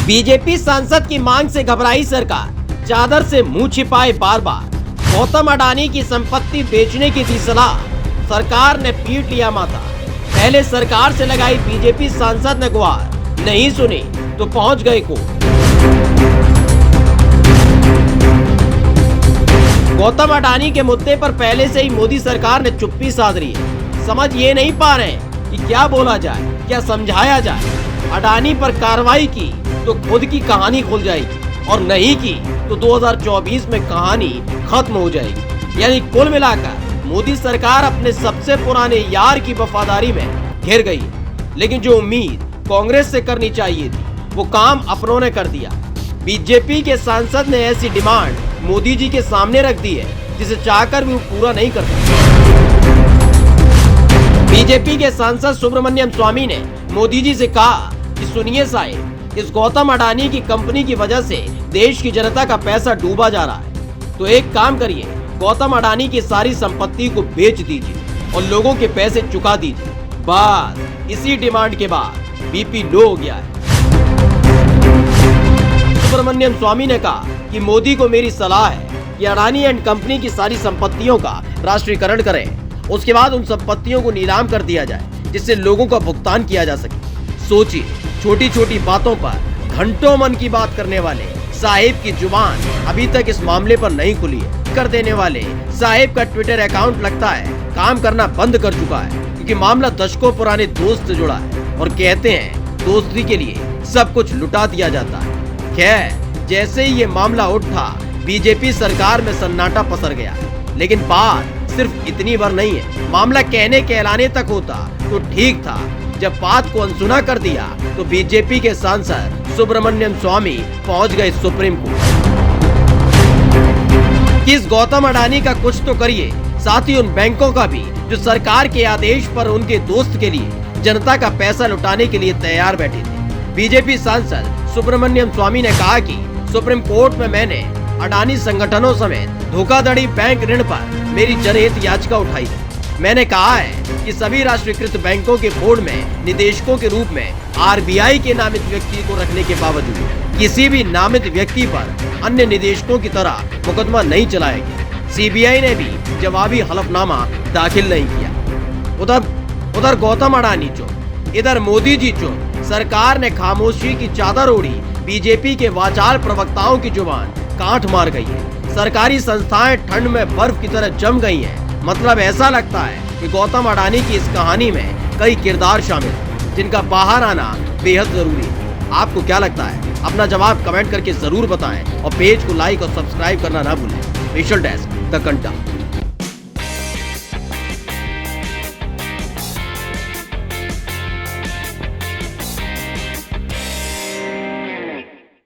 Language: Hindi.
बीजेपी सांसद की मांग से घबराई सरकार, चादर से मुंह छिपाए बार बार। गौतम अडानी की संपत्ति बेचने की दी सलाह, सरकार ने पीट लिया माथा। पहले सरकार से लगाई बीजेपी सांसद ने गुहार, नहीं सुनी तो पहुंच गए कोर्ट। गौतम अडानी के मुद्दे पर पहले से ही मोदी सरकार ने चुप्पी साध रही है। समझ ये नहीं पा रहे हैं कि क्या बोला जाए, क्या समझाया जाए। अडानी पर कार्रवाई की तो खुद की कहानी खुल जाएगी और नहीं की तो 2024 में कहानी खत्म हो जाएगी। यानी कुल मिलाकर मोदी सरकार अपने सबसे पुराने यार की वफादारी में घिर गई। लेकिन जो उम्मीद कांग्रेस से करनी चाहिए थी वो काम अपनों ने कर दिया। बीजेपी के सांसद ने ऐसी डिमांड मोदी जी के सामने रख दी है जिसे चाहकर भी वो पूरा नहीं कर सकते। बीजेपी के सांसद सुब्रमण्यम स्वामी ने मोदी जी से कहा कि सुनिए साहब, इस गौतम अडानी की कंपनी की वजह से देश की जनता का पैसा डूबा जा रहा है। तो एक काम करिए, गौतम अडानी की सारी संपत्ति को बेच दीजिए और लोगों के पैसे चुका दीजिए। बस इसी डिमांड के बाद बीपी लो हो गया है। सुब्रमण्यम स्वामी ने कहा कि मोदी को मेरी सलाह है कि अडानी एंड कंपनी की सारी संपत्तियों का राष्ट्रीयकरण करें। उसके बाद उन संपत्तियों को नीलाम कर दिया जाए जिससे लोगों का भुगतान किया जा सके। सोचिए, छोटी छोटी बातों पर घंटों मन की बात करने वाले साहिब की जुबान अभी तक इस मामले पर नहीं खुली है। कर देने वाले साहिब का ट्विटर अकाउंट लगता है काम करना बंद कर चुका है, क्योंकि मामला दशकों पुराने दोस्त से जुड़ा है और कहते हैं दोस्ती के लिए सब कुछ लुटा दिया जाता है। खैर, जैसे ही ये मामला उठा बीजेपी सरकार में सन्नाटा पसर गया। लेकिन बात सिर्फ इतनी बार नहीं है, मामला कहने कहलाने तक होता तो ठीक था। जब बात को अनसुना कर दिया तो बीजेपी के सांसद सुब्रमण्यम स्वामी पहुंच गए सुप्रीम कोर्ट। किस गौतम अडानी का कुछ तो करिए, साथ ही उन बैंकों का भी जो सरकार के आदेश पर उनके दोस्त के लिए जनता का पैसा लुटाने के लिए तैयार बैठे थे। बीजेपी सांसद सुब्रमण्यम स्वामी ने कहा कि सुप्रीम कोर्ट में मैंने अडानी संगठनों समेत धोखाधड़ी बैंक ऋण पर मेरी जनहित याचिका उठाई है। मैंने कहा है कि सभी राष्ट्रीयकृत बैंकों के बोर्ड में निदेशकों के रूप में आरबीआई के नामित व्यक्ति को रखने के बावजूद किसी भी नामित व्यक्ति पर अन्य निदेशकों की तरह मुकदमा नहीं चलाया गया। सीबीआई ने भी जवाबी हलफनामा दाखिल नहीं किया। उधर गौतम अडानी चुप, इधर मोदी जी चुप। सरकार ने खामोशी की चादर ओढ़ी। बीजेपी के वाचाल प्रवक्ताओं की जुबान कांट मार गई है। सरकारी संस्थाएं ठंड में बर्फ की तरह जम गई हैं। मतलब ऐसा लगता है कि गौतम अडानी की इस कहानी में कई किरदार शामिल हैं जिनका बाहर आना बेहद जरूरी है। आपको क्या लगता है? अपना जवाब कमेंट करके जरूर बताएं और पेज को लाइक और सब्सक्राइब करना ना भूलें। स्पेशल डेस्क द कंटा।